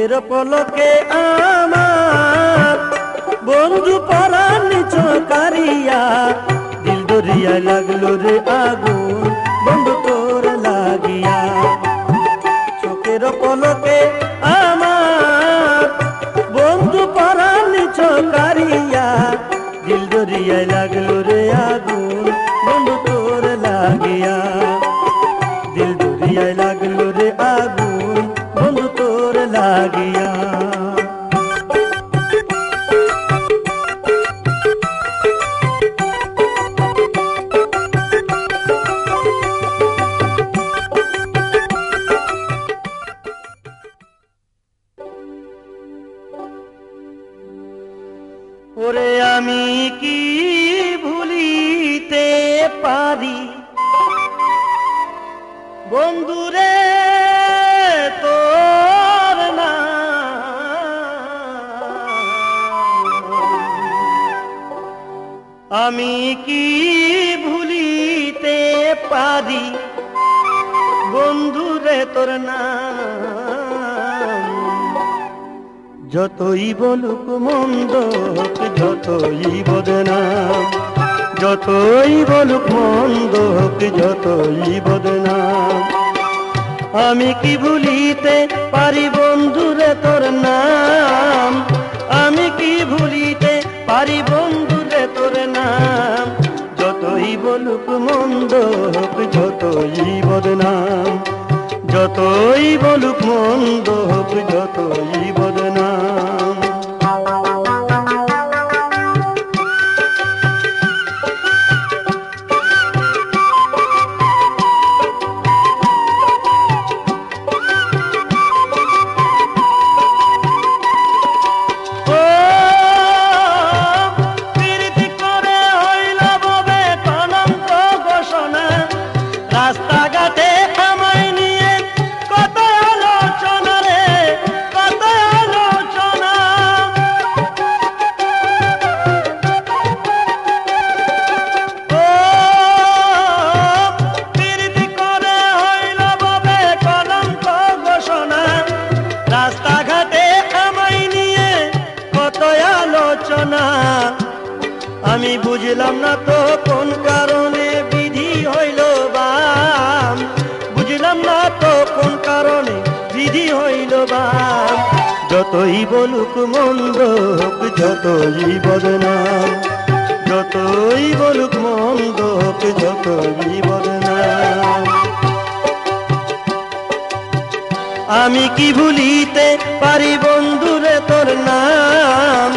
চোখের পলকে আমার বন্ধু পরাণ চকারিয়া দিল দরিয়া লাগলো রে আগুন বন্ধু তোর লাগিয়া চোখের পলকে আমার বন্ধু পরাণ চকারিয়া দিল দরিয়া লাগলো রে আগুন বন্ধু তোর লাগিয়া দিল দরিয়া লাগলো রে আগুন বন্ধু তোর লাগিয়া ওরে আমি কি ভুলিতে পারি বন্ধুরে তোর আমি কি ভুলিতে পারি বন্ধুরে তোর নাম যতই বলুক মন্দ হোক যতই বদনাম যতই বলুক মন্দ হোক যতই বদনাম আমি কি ভুলিতে পারি বন্ধুরে তোর নাম আমি কি ভুলিতে পারি বন্ধুরে তোর নাম যতই বলুক মন্দ হোক যতই বদনাম যতই বলুক মন্দ হোক যতই বদনাম রাস্তাঘাটে আমায় নিয়ে কত আলোচনা রে কত আলোচনা ও প্রীতি করে হইল ববে কলঙ্ক ঘোষণা রাস্তাঘাটে আমায় নিয়ে কত আলোচনা আমি বুঝলাম না তো কোন কারণে বিধি হইল বাম বুঝলাম না তো কোন কারণে বিধি হইল বাম যতই বলুক মন্দ হোক যতই বদনাম যতই বলুক মন্দ হোক যতই বদনাম আমি কি ভুলিতে পারি বন্ধুরে তোর নাম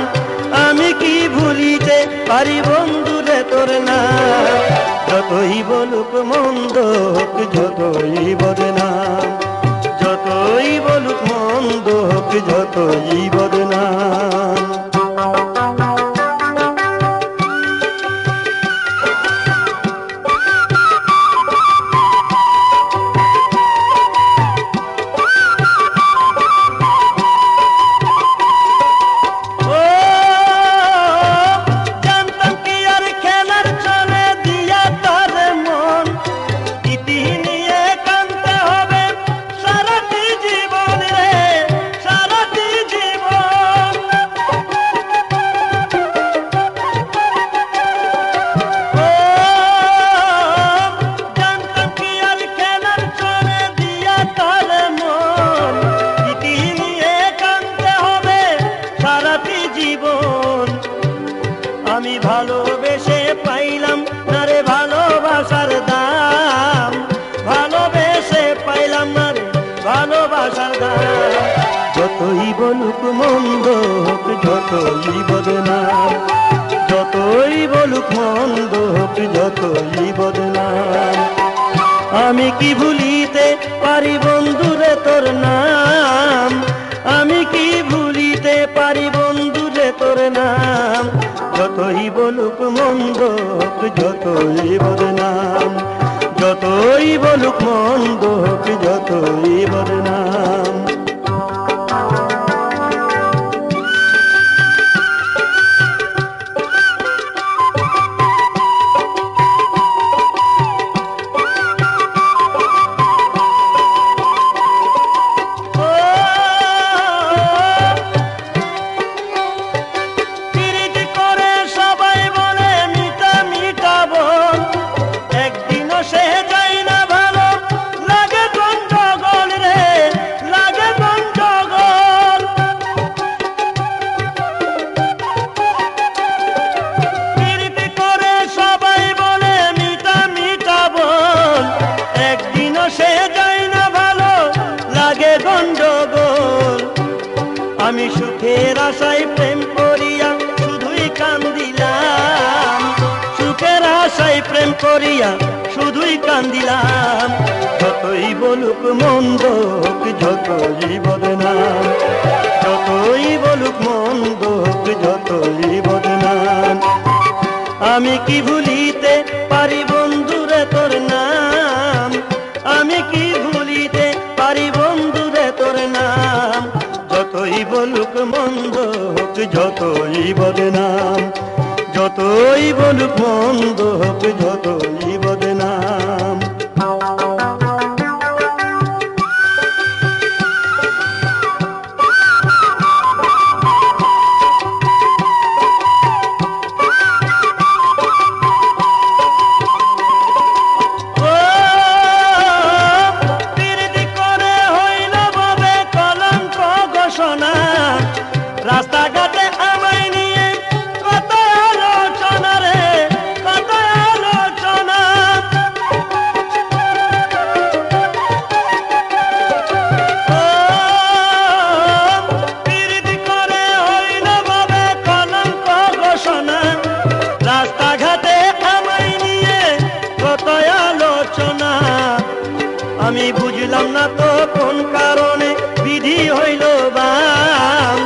আমি কি ভুলিতে পারি বন্ধুরে তোর নাম যতই বলুক মন্দ হোক যতই বদনাম যতই বলুক মন্দ হোক যতই বদনাম আমি ভালোবেসে পাইলাম না রে ভালোবাসার দাম ভালোবেসে পাইলাম না রে ভালোবাসার দাম যতই বলুক মন্দ হোক যতই বদনাম যতই বলুক মন্দ হোক যতই বদনাম আমি কি ভুলিতে পারি বন্ধুরে তোর নাম আমি কি ভুলিতে পারি বন্ধুরে তোর নাম যতই বলুক মন্দ হোক যতই বদনাম যতই বলুক মন্দ হোক যতই বদনাম সুখের আশায় প্রেম করিয়া শুধুই কান্দিলাম, সুখের আশায় প্রেম করিয়া শুধুই কান্দিলাম। যতই বলুক মন্দ হোক, যতই বদনাম, যতই বলুক মন্দ হোক, যতই বদনাম। আমি কি ভুলিতে পারি বন্ধুরে তোর নাম, আমি কি ভুলিতে পারি বন্ধুরে তোর নাম। যতই বলুক মন্দ হোক, যতই বদনাম, যতই বলুক মন্দ হোক, যতই বদনাম। রাস্তাঘাটে আমায় নিয়ে কত আলোচনা রে, কত আলোচনা। প্রীতি করে হইল ভাবে কলঙ্ক ঘোষণা, রাস্তাঘাটে আমায় নিয়ে কত আলোচনা। আমি বুঝলাম না তো কোন কারণে বিধি হইল বাম,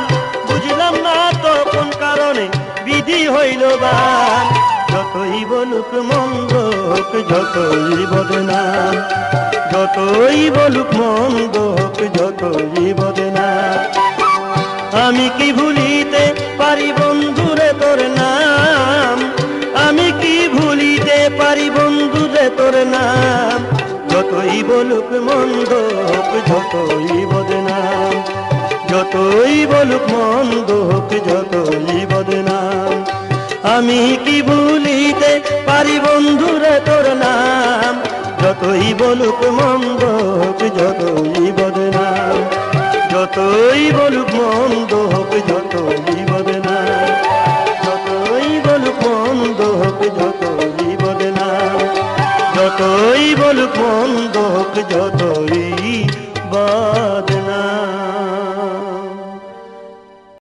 বুঝলাম না তো কোন কারণে বিধি হইল বাম। যতই বলুক মন্দ হোক, যতই বদনাম, যতই বলুক মন্দ হোক, যতই বদনাম। আমি কি ভুলিতে পারি বন্ধুরে তোর নাম, আমি কি ভুলিতে পারি বন্ধুরে তোর নাম। যতই বলুক মন্দ হোক, যতই বদনাম, যতই বলুক মন্দ হোক, যতই বদনাম। আমি কি ভুলিতে পারি বন্ধুরে তোর নাম, যতই বলুক মন্দ হোক, যতই বদনাম, যতই বলুক মন্দ হোক, যতই বদনাম, যতই বলুক মন্দ হোক, যতই বদনাম, যতই বলুক মন্দ হোক, যতই বদনাম।